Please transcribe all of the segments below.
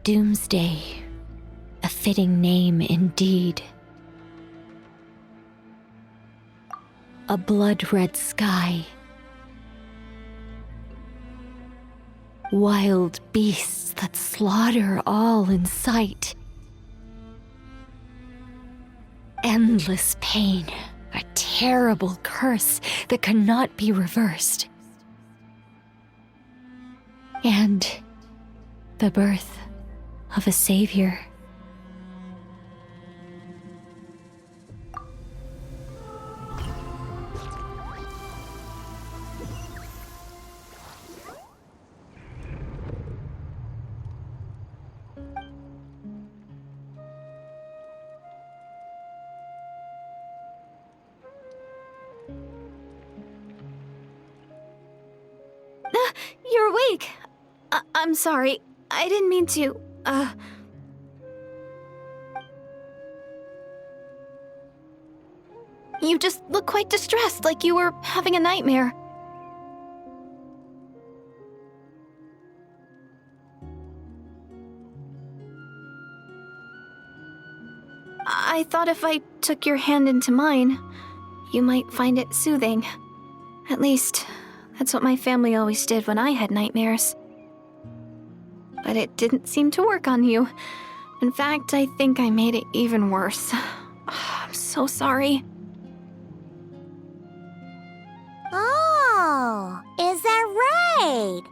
Doomsday. A fitting name indeed. A blood-red sky. Wild beasts that slaughter all in sight. Endless pain, a terrible curse that cannot be reversed. And the birth of a savior. You're awake. I'm sorry. I didn't mean to, You just look quite distressed, like you were having a nightmare. I thought if I took your hand into mine, you might find it soothing. At least, that's what my family always did when I had nightmares. But it didn't seem to work on you. In fact, I think I made it even worse. I'm so sorry. Oh, is that right?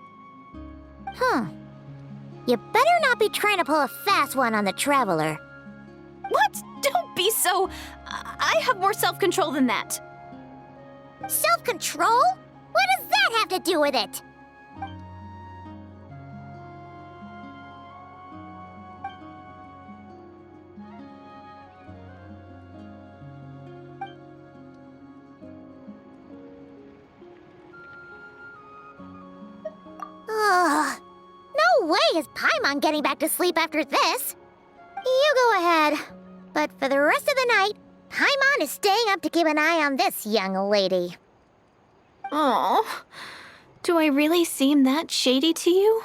You better not be trying to pull a fast one on the Traveler. What? Don't be so... I have more self-control than that. Self-control? What does that have to do with it? Ugh. No way is Paimon getting back to sleep after this. You go ahead. But for the rest of the night, Paimon is staying up to keep an eye on this young lady. Oh, do I really seem that shady to you?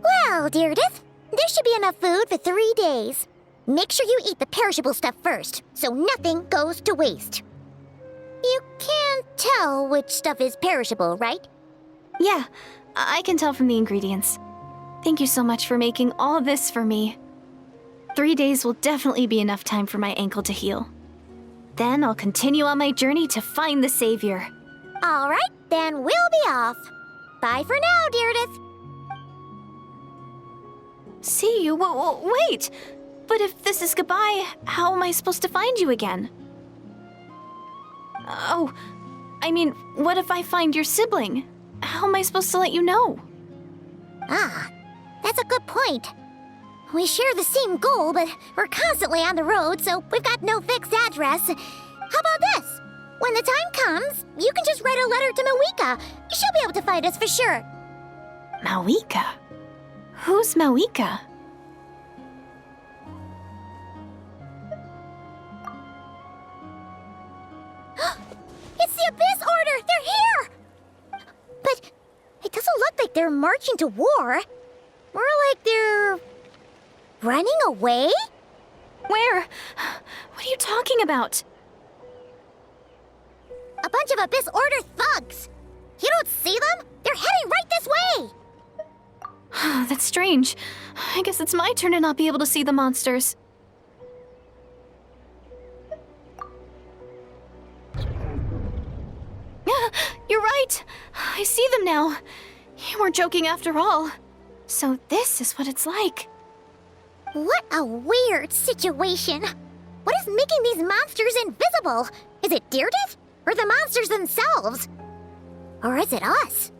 Well, Deirdith, there should be enough food for 3 days. Make sure you eat the perishable stuff first, so nothing goes to waste. You can't tell which stuff is perishable, right? Yeah, I can tell from the ingredients. Thank you so much for making all this for me. 3 days will definitely be enough time for my ankle to heal. Then I'll continue on my journey to find the savior. All right, then we'll be off. Bye for now, Deirdith. See you? Wait! But if this is goodbye, how am I supposed to find you again? Oh, I mean, what if I find your sibling? How am I supposed to let you know? Ah, that's a good point. We share the same goal, but we're constantly on the road, so we've got no fixed address. How about this? When the time comes, you can just write a letter to Mawika. She'll be able to find us for sure. Mawika? Who's Mawika? It's the Abyss Order! They're here! But it doesn't look like they're marching to war. More like they're... running away? Where? What are you talking about? A bunch of Abyss Order thugs! You don't see them? They're heading right this way! That's strange. I guess it's my turn to not be able to see the monsters. You're right. I see them now. You weren't joking after all. So this is what it's like. What a weird situation. What is making these monsters invisible? Is it Deirdith? Or the monsters themselves? Or is it us?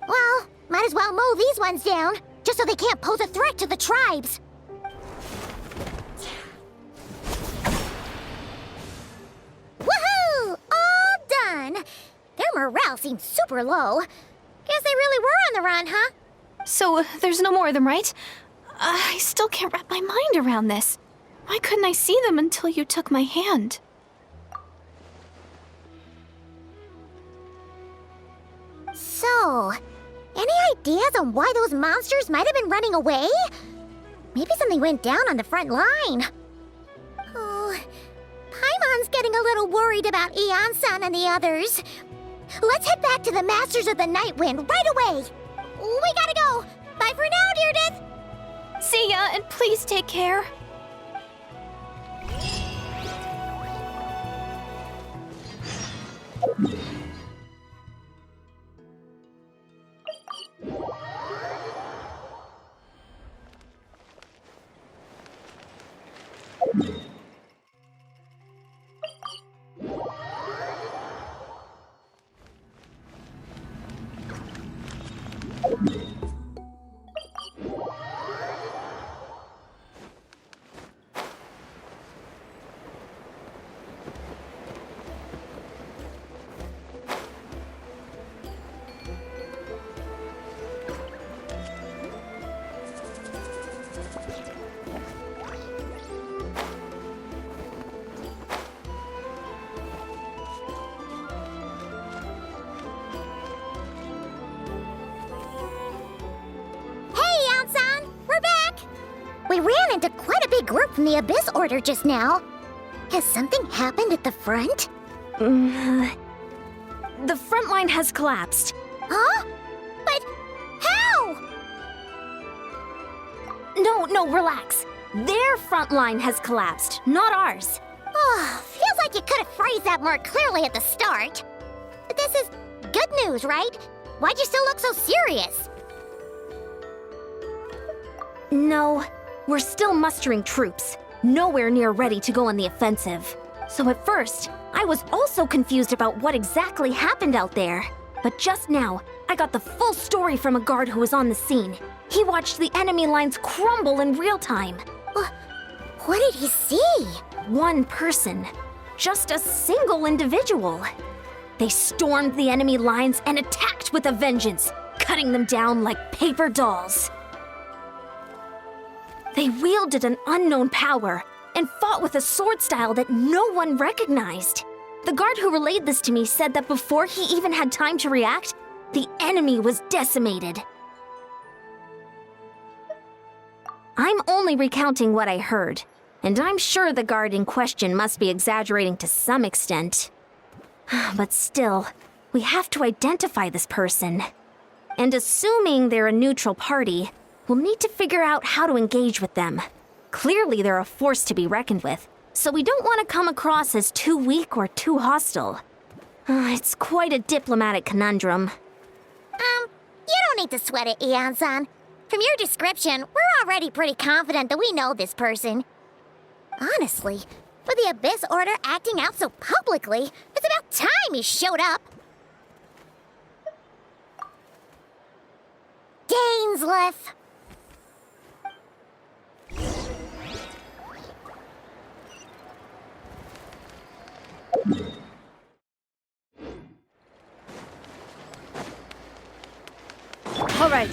Well, might as well mow these ones down, just so they can't pose a threat to the tribes. Woohoo! All done! Their morale seems super low. Guess they really were on the run, huh? So there's no more of them, right? I still can't wrap my mind around this. Why couldn't I see them until you took my hand? So, any ideas on why those monsters might have been running away? Maybe something went down on the front line. Oh, Paimon's getting a little worried about Eon-san and the others. Let's head back to the Masters of the Night Wind right away. We gotta go. Bye for now, Deirdre. See ya, and please take care. We ran into quite a big group from the Abyss Order just now. Has something happened at the front? The front line has collapsed. Huh? But how? No, relax. Their front line has collapsed, not ours. Oh, feels like you could have phrased that more clearly at the start. But this is good news, right? Why'd you still look so serious? No, we're still mustering troops, nowhere near ready to go on the offensive. So at first, I was also confused about what exactly happened out there. But just now, I got the full story from a guard who was on the scene. He watched the enemy lines crumble in real time. What did he see? One person. Just a single individual. They stormed the enemy lines and attacked with a vengeance, cutting them down like paper dolls. They wielded an unknown power and fought with a sword style that no one recognized. The guard who relayed this to me said that before he even had time to react, the enemy was decimated. I'm only recounting what I heard, and I'm sure the guard in question must be exaggerating to some extent. But still, we have to identify this person. And assuming they're a neutral party, we'll need to figure out how to engage with them. Clearly, they're a force to be reckoned with, so we don't want to come across as too weak or too hostile. It's quite a diplomatic conundrum. You don't need to sweat it, Eon-san. From your description, we're already pretty confident that we know this person. Honestly, with the Abyss Order acting out so publicly, it's about time he showed up. Dainsleif! All right.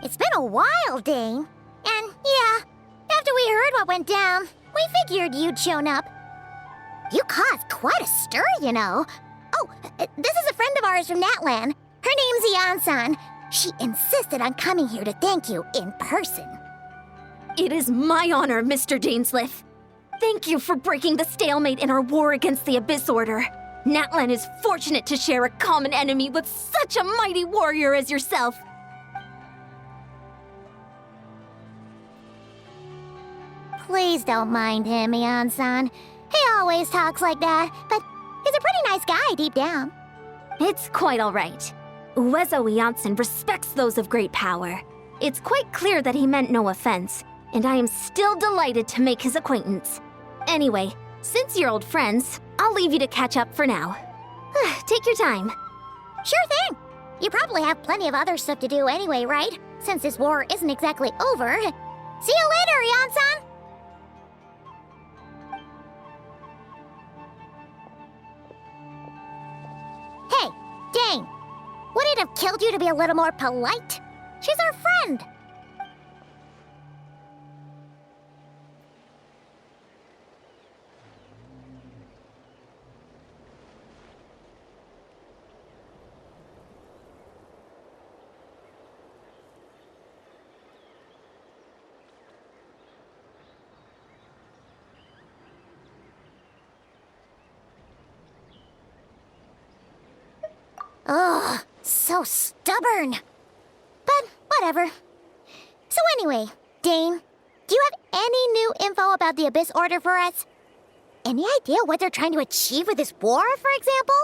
It's been a while, Dane. And yeah, after we heard what went down, we figured you'd shown up. You caused quite a stir, you know. Oh, this is a friend of ours from Natlan. Her name's Eon-san. She insisted on coming here to thank you in person. It is my honor, Mr. Dainsleif. Thank you for breaking the stalemate in our war against the Abyss Order. Natlan is fortunate to share a common enemy with such a mighty warrior as yourself. Please don't mind him, Eon-san. He always talks like that, but he's a pretty nice guy deep down. It's quite all right. Uezo Janssen respects those of great power. It's quite clear that he meant no offense, and I am still delighted to make his acquaintance. Anyway, since you're old friends, I'll leave you to catch up for now. Take your time. Sure thing. You probably have plenty of other stuff to do anyway, right? Since this war isn't exactly over. See you later, Yan-san! Hey, Dane! Would it have killed you to be a little more polite? She's our friend! Ugh, so stubborn. But whatever. So anyway, Dane, do you have any new info about the Abyss Order for us? Any idea what they're trying to achieve with this war, for example?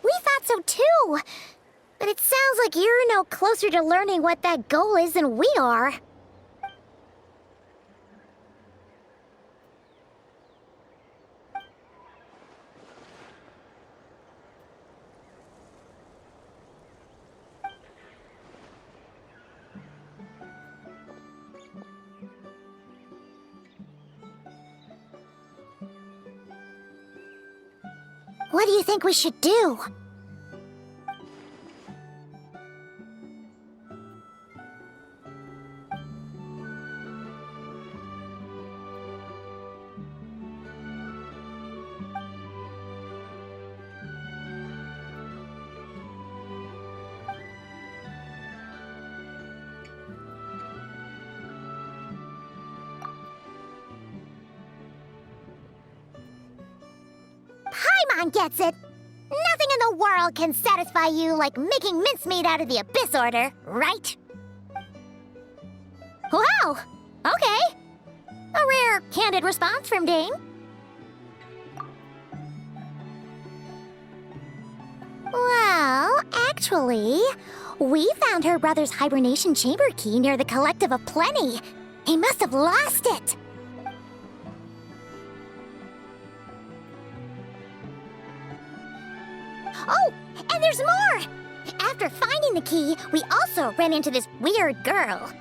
We thought so too. But it sounds like you're no closer to learning what that goal is than we are. What do you think we should do? Paimon gets it. Nothing in the world can satisfy you like making mincemeat out of the Abyss Order, right? Wow, okay. A rare, candid response from Dane. Well, actually, we found her brother's hibernation chamber key near the Collective of Plenty. He must have lost it. Oh, and there's more! After finding the key, we also ran into this weird girl.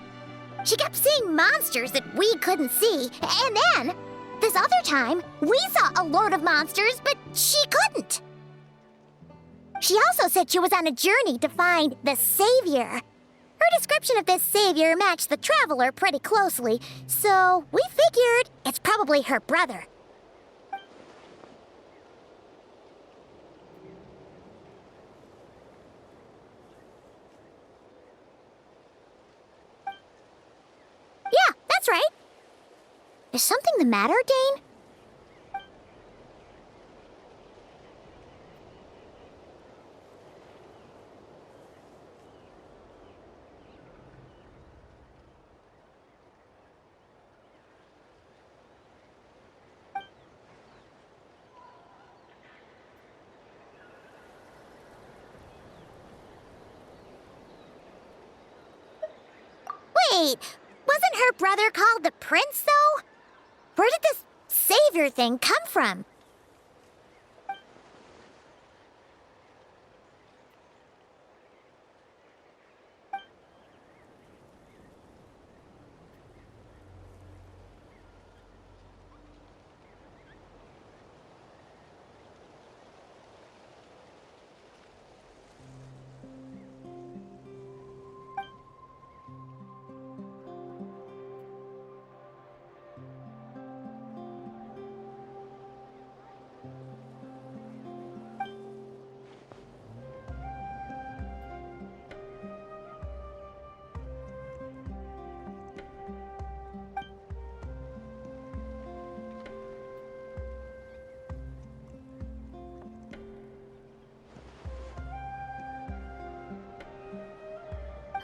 She kept seeing monsters that we couldn't see, and then, this other time, we saw a load of monsters, but she couldn't. She also said she was on a journey to find the Savior. Her description of this Savior matched the Traveler pretty closely, so we figured it's probably her brother. Yeah, that's right. Is something the matter, Dane? Wait, wasn't her brother called the Prince, though? Where did this Savior thing come from?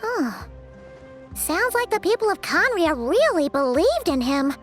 Huh. Sounds like the people of Conria really believed in him.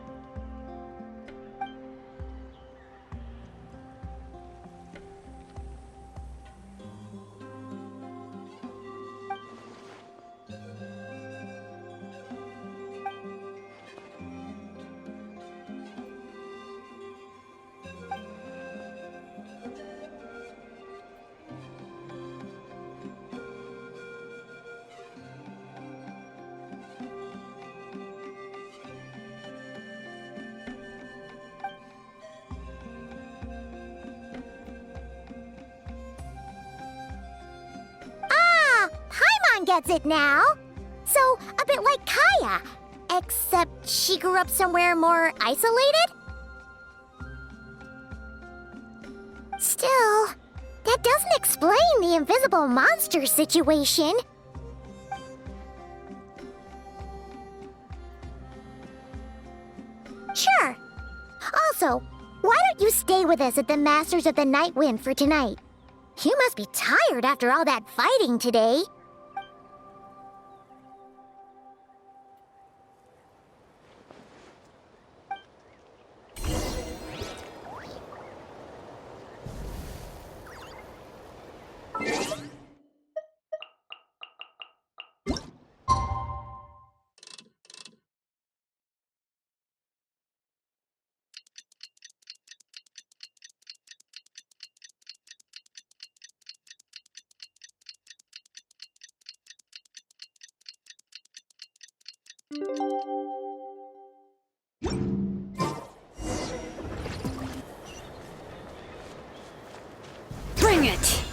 gets it now. So, a bit like Kaya. Except she grew up somewhere more isolated? Still, that doesn't explain the invisible monster situation. Sure. Also, why don't you stay with us at the Masters of the Night Wind for tonight? You must be tired after all that fighting today. Bring it!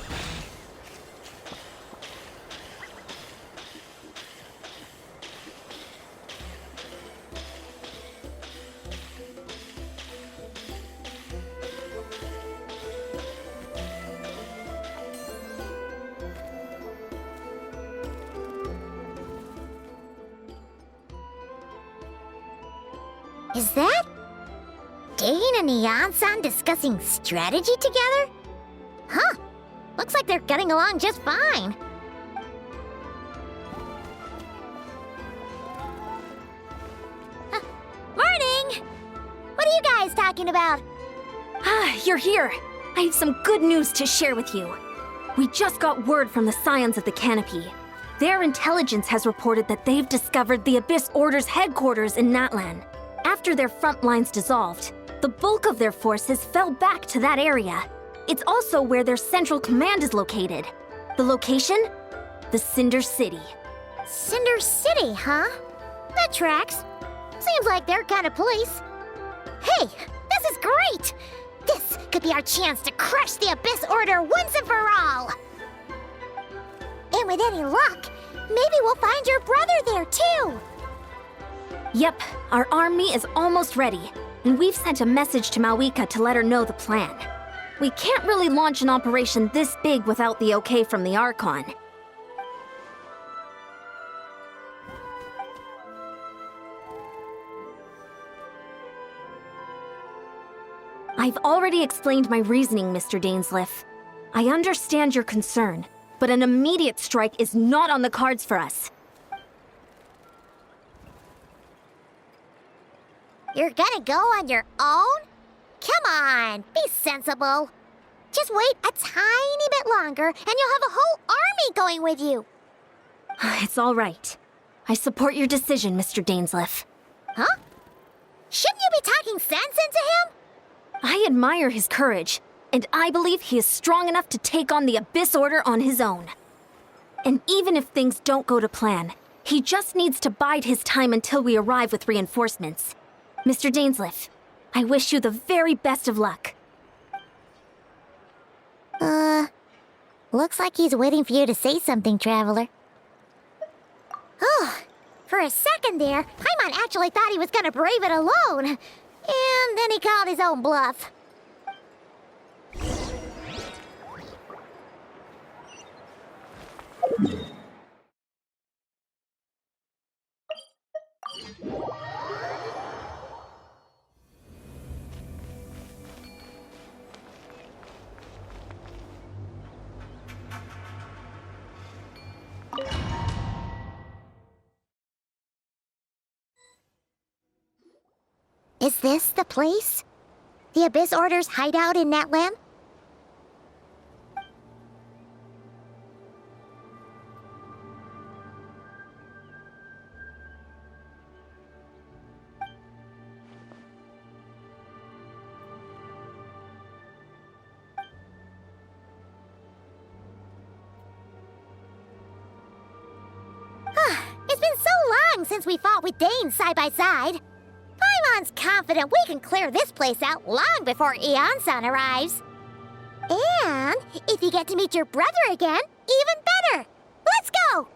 Is that Dane and Ian-san discussing strategy together? Huh. Looks like they're getting along just fine. Morning! What are you guys talking about? Ah, you're here. I have some good news to share with you. We just got word from the Scions of the Canopy. Their intelligence has reported that they've discovered the Abyss Order's headquarters in Natlan. After their front lines dissolved, the bulk of their forces fell back to that area. It's also where their central command is located. The location? The Cinder City. Cinder City, huh? That tracks. Seems like their kind of place. Hey, this is great! This could be our chance to crush the Abyss Order once and for all! And with any luck, maybe we'll find your brother there too! Yep, our army is almost ready, and we've sent a message to Mawika to let her know the plan. We can't really launch an operation this big without the okay from the Archon. I've already explained my reasoning, Mr. Dainsleif. I understand your concern, but an immediate strike is not on the cards for us. You're gonna go on your own? Come on, be sensible. Just wait a tiny bit longer and you'll have a whole army going with you. It's all right. I support your decision, Mr. Dainsleif. Huh? Shouldn't you be talking sense into him? I admire his courage, and I believe he is strong enough to take on the Abyss Order on his own. And even if things don't go to plan, he just needs to bide his time until we arrive with reinforcements. Mr. Dainsleif, I wish you the very best of luck. Looks like he's waiting for you to say something, Traveler. Oh, for a second there, Paimon actually thought he was gonna brave it alone. And then he called his own bluff. Is this the place? The Abyss Order's hideout in Natlan? It's been so long since we fought with Dane side by side. Paimon's confident we can clear this place out long before Ian-san arrives. And if you get to meet your brother again, even better. Let's go!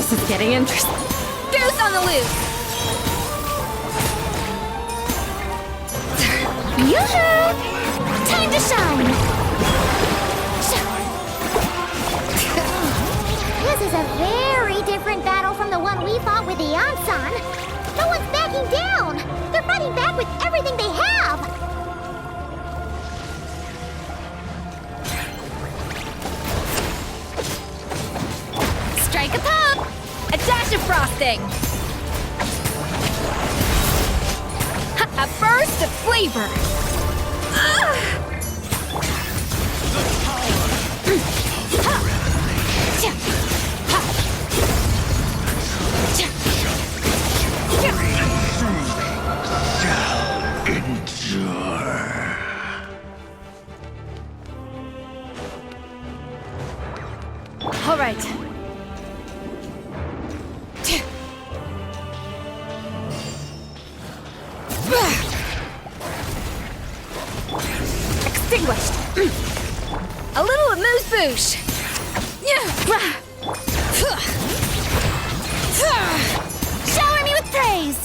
This is getting interesting. Goose on the loose! Yoo-hoo! Time to shine! This is a very different battle from the one we fought with the Yansan. No one's backing down! They're fighting back with everything they have! Strike a pop! A dash of frosting! A burst of flavor! All right. Extinguished. A little amuse-bouche. Shower me with praise!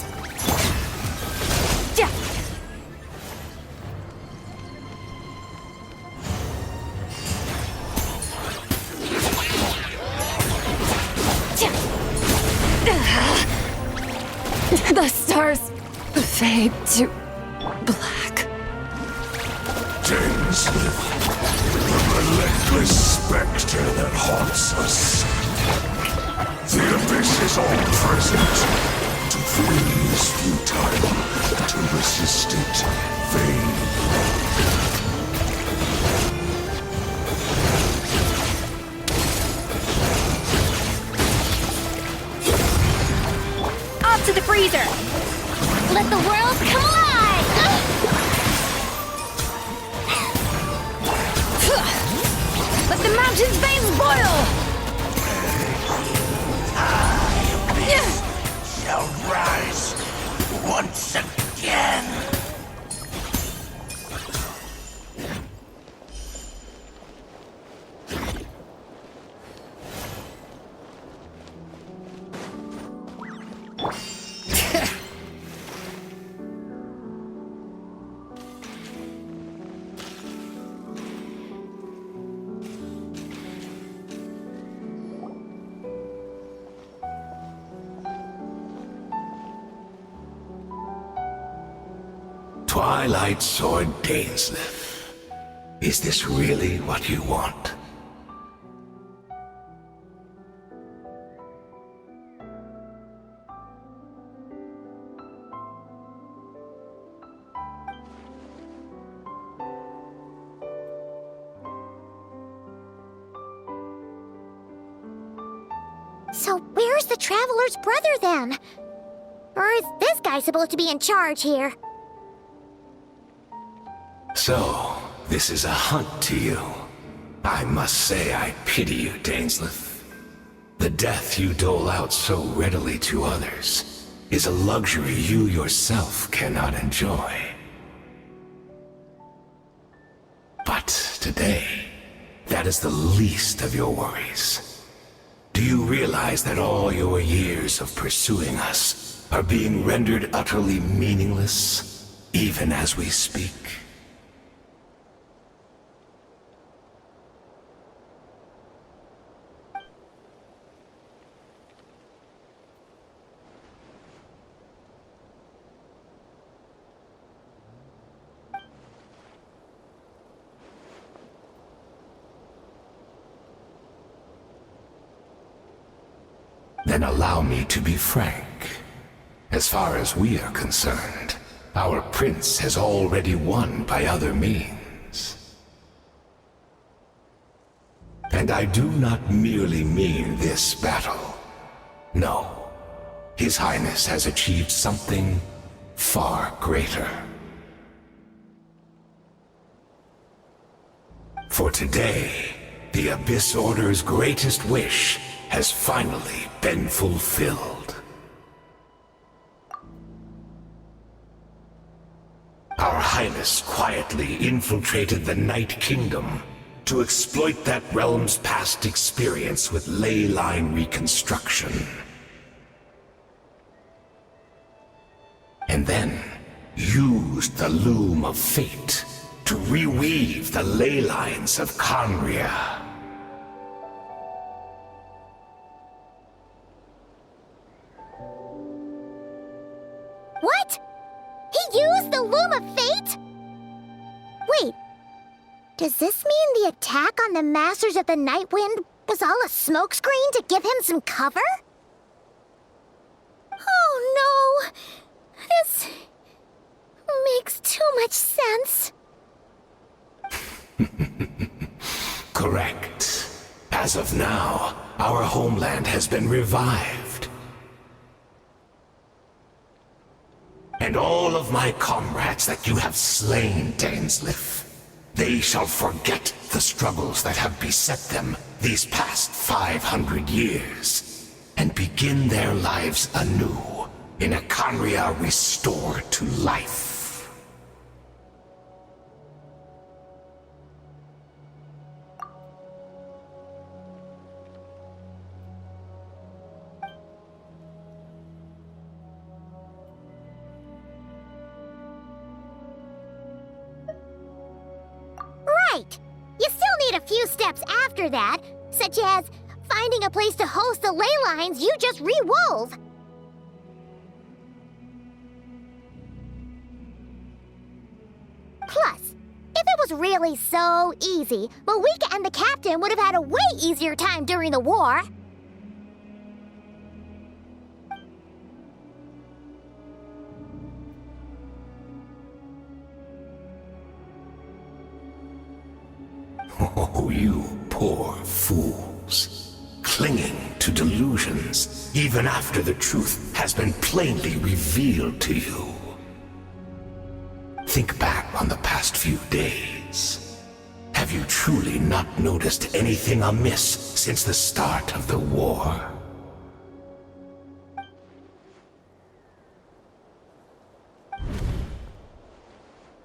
The stars fade to black. Dainsmith, the relentless specter that haunts us. The abyss is all present. To flee is futile. To resist it, vain. To the freezer! Let the world come alive! Let the mountain's veins boil! Shall rise once again. Twilight Sword Dainsmith, is this really what you want? So where's the Traveler's brother then? Or is this guy supposed to be in charge here? So, this is a hunt to you. I must say I pity you, Dainsmith. The death you dole out so readily to others is a luxury you yourself cannot enjoy. But today, that is the least of your worries. Do you realize that all your years of pursuing us are being rendered utterly meaningless, even as we speak? Then allow me to be frank. As far as we are concerned, our prince has already won by other means. And I do not merely mean this battle. No, His Highness has achieved something far greater. For today, the Abyss Order's greatest wish has finally been fulfilled. Our Highness quietly infiltrated the Night Kingdom to to exploit that realm's past experience with ley line reconstruction. And then used the Loom of Fate to reweave the ley lines of Conria. What? He used the Loom of Fate? Wait, does this mean the attack on the Masters of the Night Wind was all a smokescreen to give him some cover? Oh no! This makes too much sense. Correct. As of now, our homeland has been revived. And all of my comrades that you have slain, Dainsleif, they shall forget the struggles that have beset them these past 500 years, and begin their lives anew in a Conria restored to life. Right! You still need a few steps after that, such as finding a place to host the ley lines you just re-wove. Plus, if it was really so easy, Moika and the captain would have had a way easier time during the war. Oh, you poor fools. Clinging to delusions, even after the truth has been plainly revealed to you. Think back on the past few days. Have you truly not noticed anything amiss since the start of the war?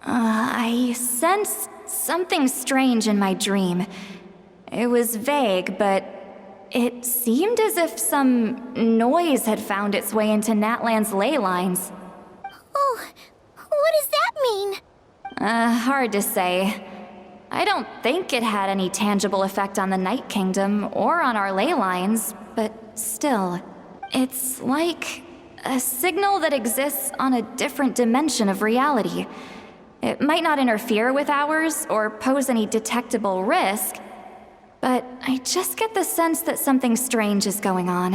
I sensed something strange in my dream. It was vague, but it seemed as if some noise had found its way into Natlan's ley lines. Oh, what does that mean? Hard to say. I don't think it had any tangible effect on the Night Kingdom or on our ley lines, but still, it's like a signal that exists on a different dimension of reality. It might not interfere with ours or pose any detectable risk, but I just get the sense that something strange is going on.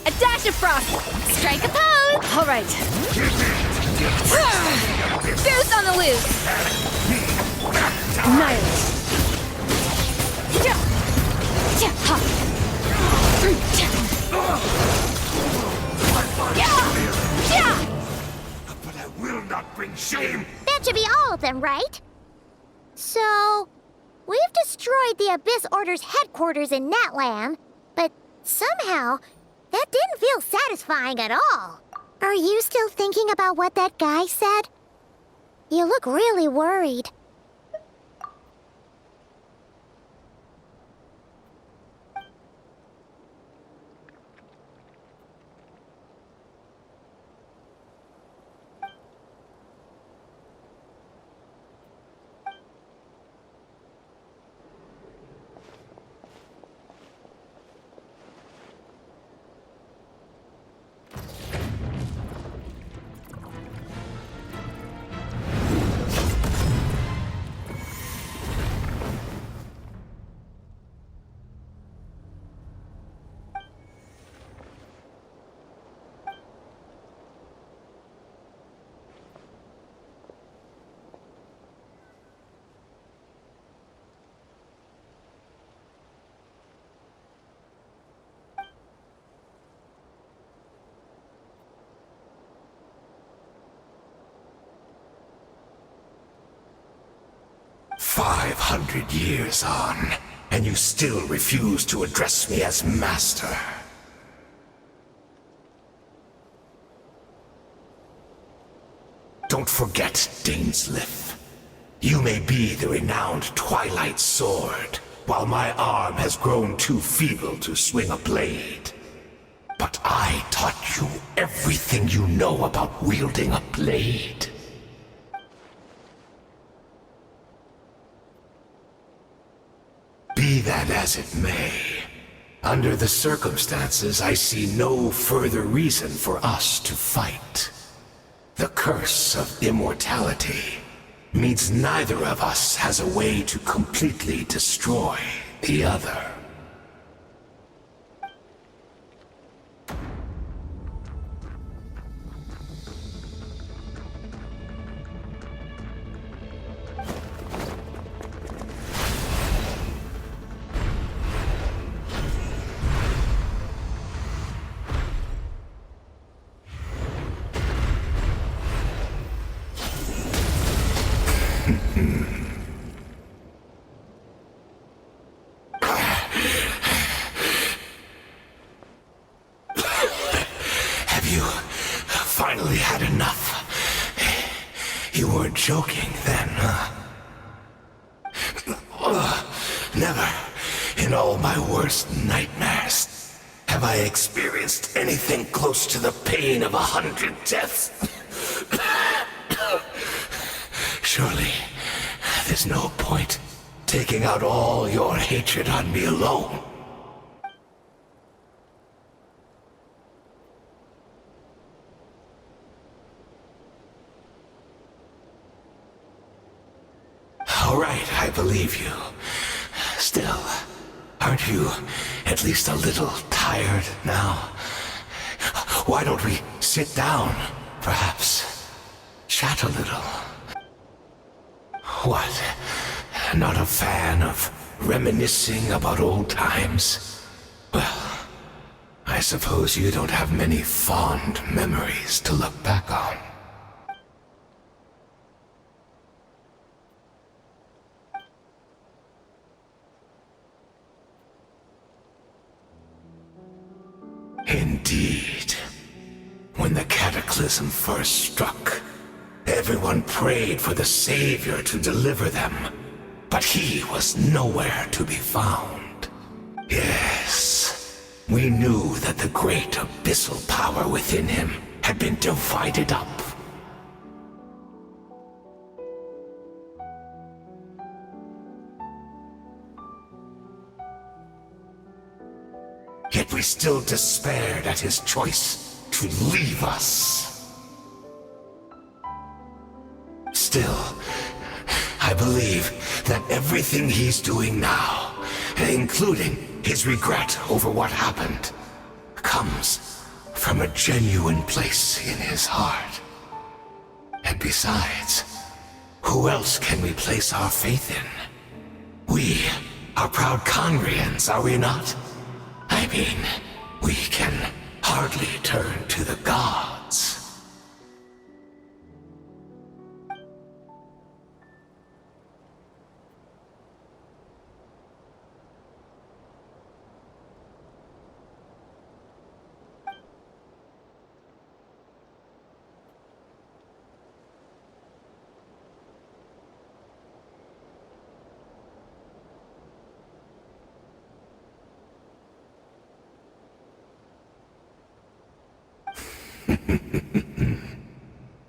A dash of frost! Strike a pose! All right. Goose on the loose! Annihilate! Yeah. Yeah. Ha. Yeah. Yeah. But I will not bring shame. That should be all of them, right? So, we've destroyed the Abyss Order's headquarters in Natlan, but somehow, That didn't feel satisfying at all. Are you still thinking about what that guy said? You look really worried. "500 years on, and you still refuse to address me as Master." Don't forget, Dainsleif. You may be the renowned Twilight Sword, while my arm has grown too feeble to swing a blade. But I taught you everything you know about wielding a blade. Be that as it may, under the circumstances, I see no further reason for us to fight. The curse of immortality means neither of us has a way to completely destroy the other. Have you finally had enough? You weren't joking then, huh? Never, in all my worst nightmares, have I experienced anything close to the pain of 100 deaths. Surely, there's no point taking out all your hatred on me alone. All right, I believe you. Still, aren't you at least a little tired now? Why don't we sit down, perhaps? Chat a little. What? Not a fan of reminiscing about old times? Well, I suppose you don't have many fond memories to look back on. Indeed. When the cataclysm first struck, everyone prayed for the Savior to deliver them, but he was nowhere to be found. Yes, we knew that the great abyssal power within him had been divided up. Yet we still despaired at his choice to leave us. Still, I believe that everything he's doing now, including his regret over what happened, comes from a genuine place in his heart. And besides, who else can we place our faith in? We are proud Conrians, are we not? I mean, we can hardly turn to the gods.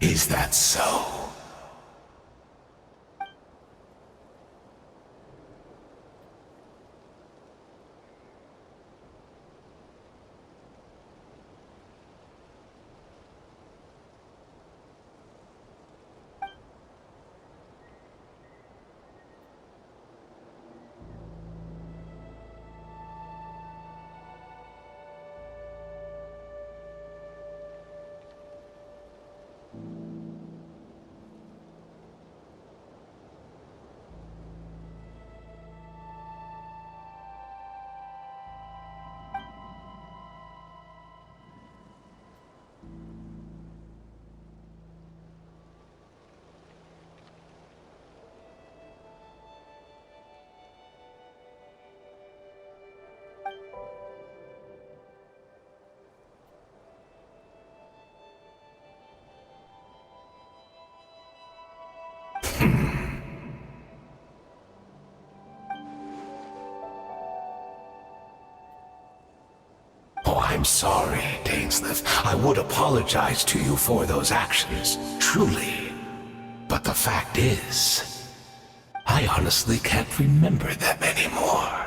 Is that so? Oh, I'm sorry, Dainsleif. I would apologize to you for those actions, truly. But the fact is, I honestly can't remember them anymore.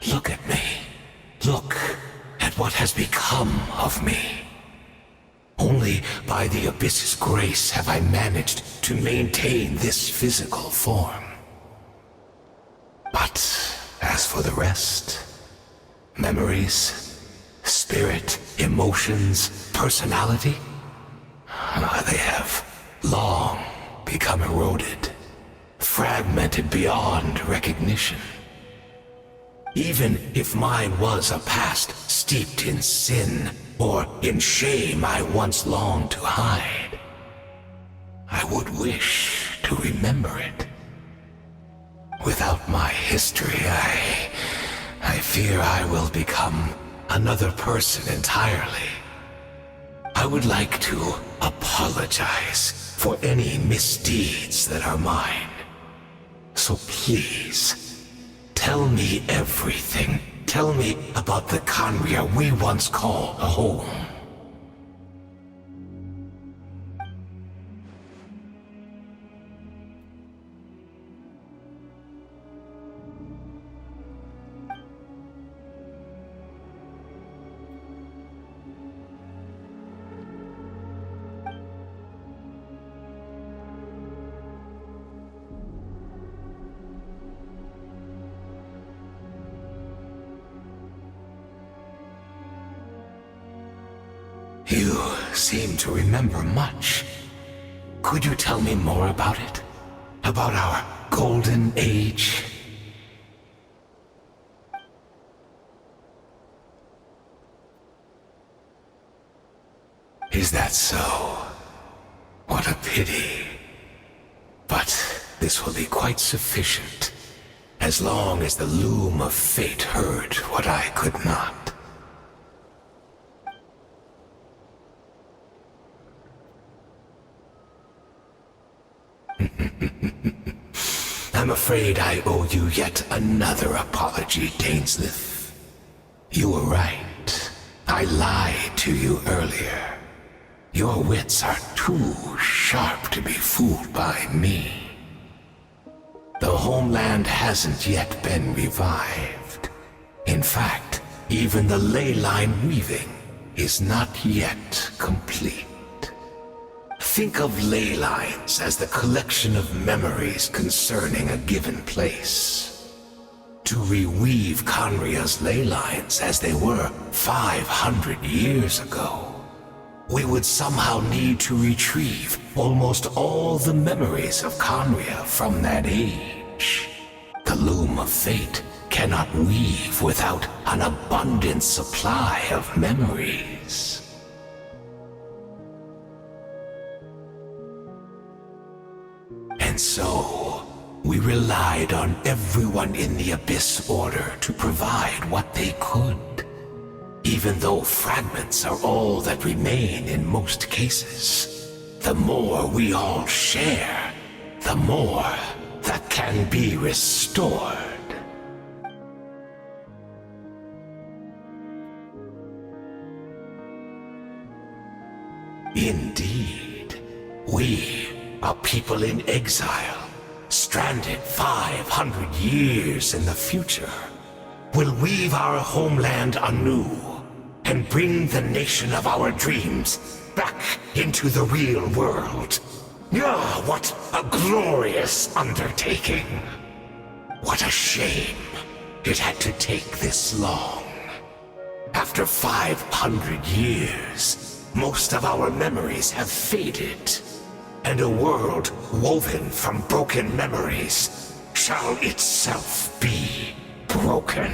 Look at me. Look at what has become of me. Only by the Abyss's grace have I managed to maintain this physical form. But as for the rest, memories, spirit, emotions, personality, they have long become eroded, fragmented beyond recognition. Even if mine was a past steeped in sin, or in shame I once longed to hide, I would wish to remember it. Without my history, I fear I will become another person entirely. I would like to apologize for any misdeeds that are mine. So please, tell me everything. Tell me about the Khaenri'ah we once called a home. You seem to remember much. Could you tell me more about it? About our golden age? Is that so? What a pity. But this will be quite sufficient, as long as the loom of fate heard what I could not. I'm afraid I owe you yet another apology, Dainsleif. You were right. I lied to you earlier. Your wits are too sharp to be fooled by me. The homeland hasn't yet been revived. In fact, even the ley line weaving is not yet complete. Think of ley lines as the collection of memories concerning a given place. To reweave Khaenri'ah's ley lines as they were 500 years ago, we would somehow need to retrieve almost all the memories of Khaenri'ah from that age. The loom of fate cannot weave without an abundant supply of memories. And so, we relied on everyone in the Abyss Order to provide what they could. Even though fragments are all that remain in most cases, the more we all share, the more that can be restored. Indeed. We, a people in exile, stranded 500 years in the future, will weave our homeland anew and bring the nation of our dreams back into the real world. Ah, what a glorious undertaking! What a shame it had to take this long. After 500 years, most of our memories have faded, and a world woven from broken memories shall itself be broken.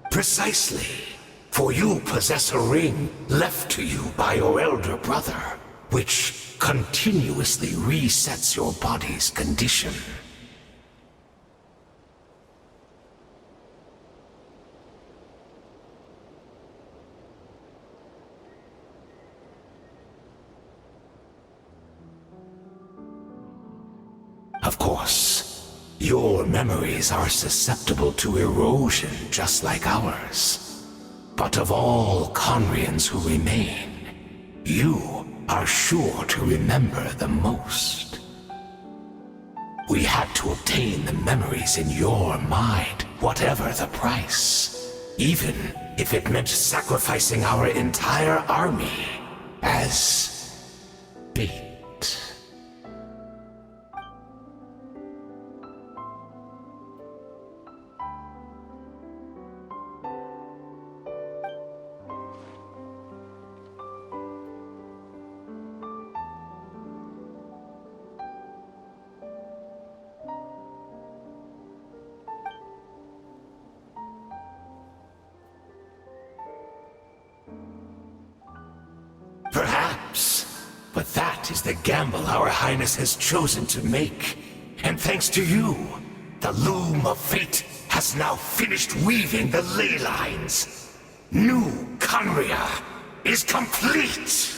Precisely. For you possess a ring left to you by your elder brother, which continuously resets your body's condition. Of course, your memories are susceptible to erosion just like ours. But of all Conrians who remain, you are sure to remember the most. We had to obtain the memories in your mind, whatever the price, even if it meant sacrificing our entire army as bait. Perhaps, but that is the gamble our Highness has chosen to make. And thanks to you, the loom of fate has now finished weaving the ley lines. New Conria is complete!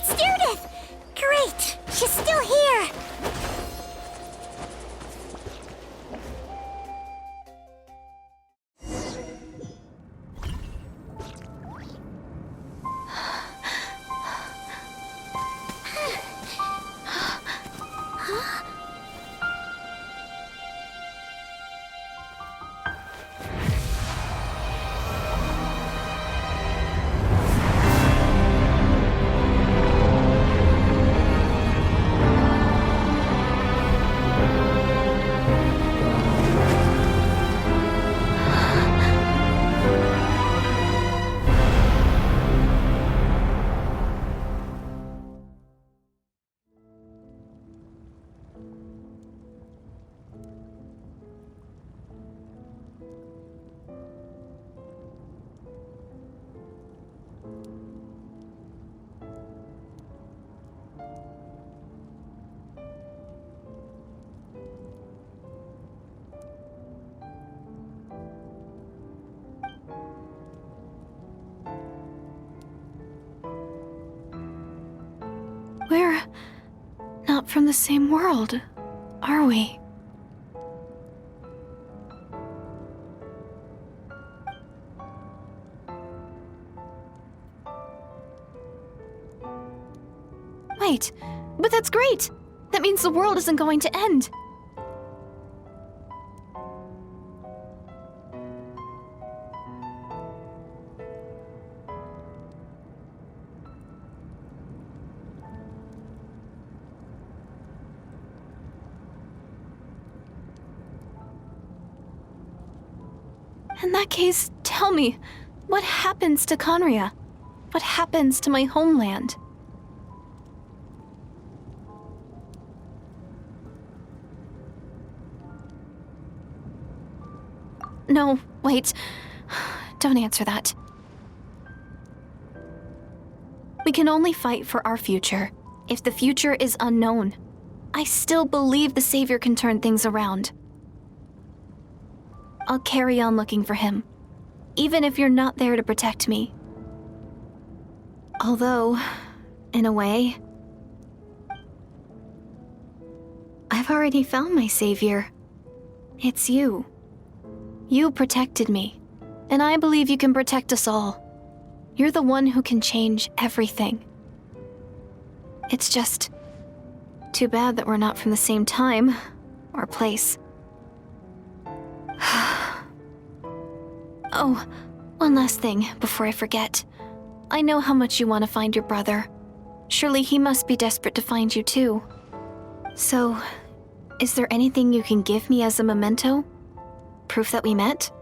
It's Judith! Great! She's still here! We're not from the same world, are we? Wait, but that's great! That means the world isn't going to end. In that case, tell me, what happens to Conria? What happens to my homeland? No, wait. Don't answer that. We can only fight for our future. If the future is unknown, I still believe the Savior can turn things around. I'll carry on looking for him, even if you're not there to protect me. Although, in a way, I've already found my Savior. It's you. You protected me, and I believe you can protect us all. You're the one who can change everything. It's just too bad that we're not from the same time or place. Oh, one last thing before I forget. I know how much you want to find your brother. Surely he must be desperate to find you too. So, is there anything you can give me as a memento? Proof that we met?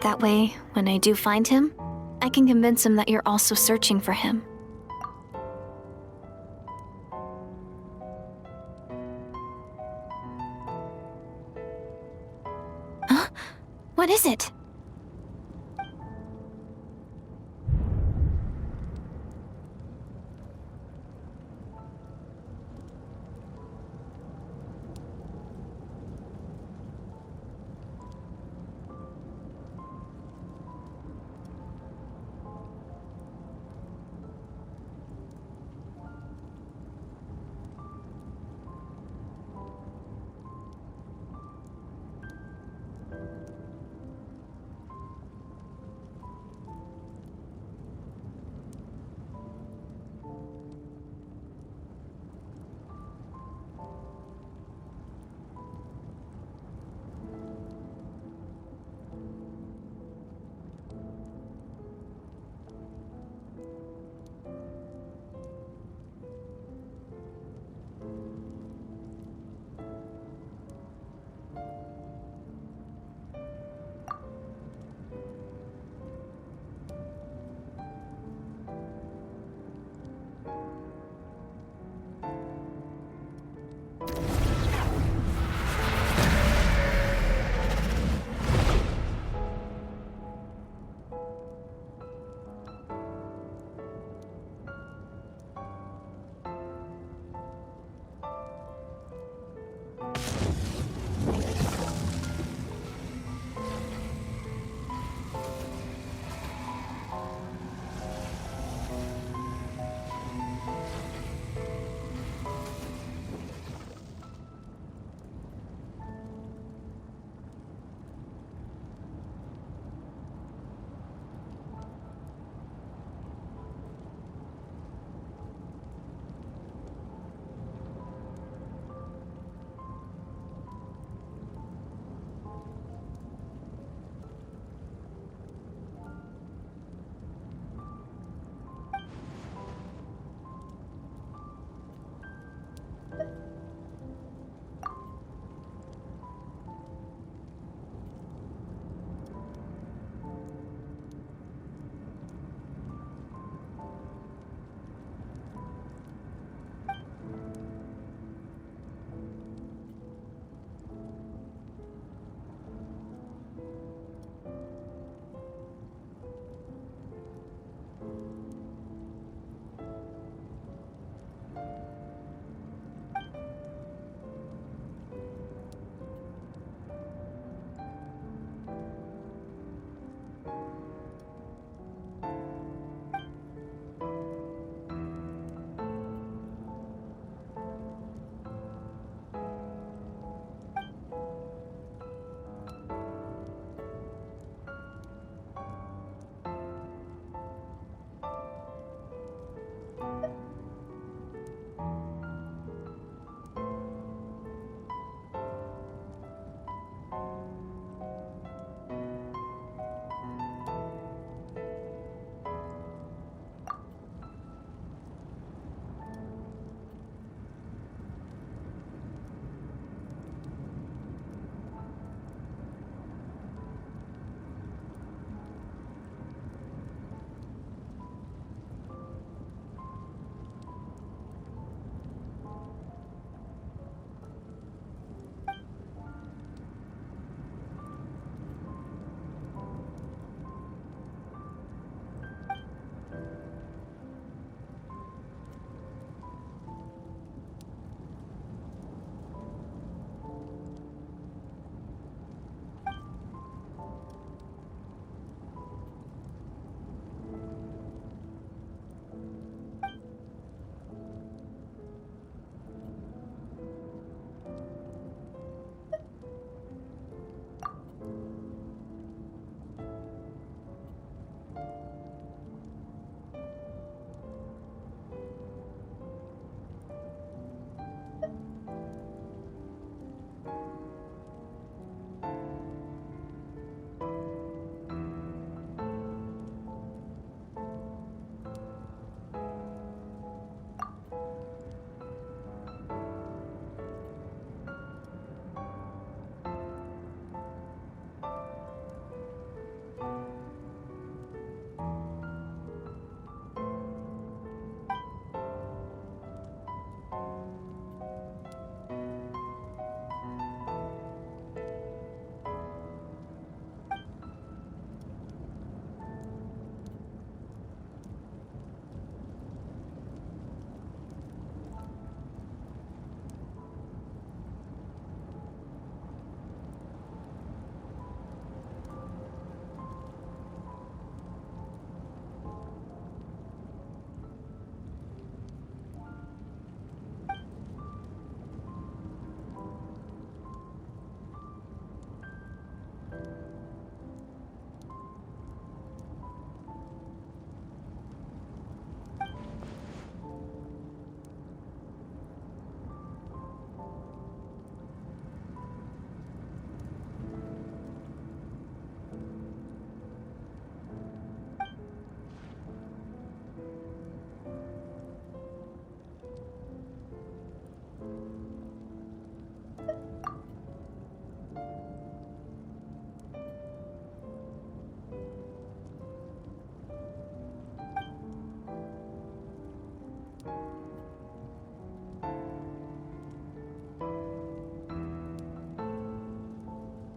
That way, when I do find him, I can convince him that you're also searching for him. Huh? What is it?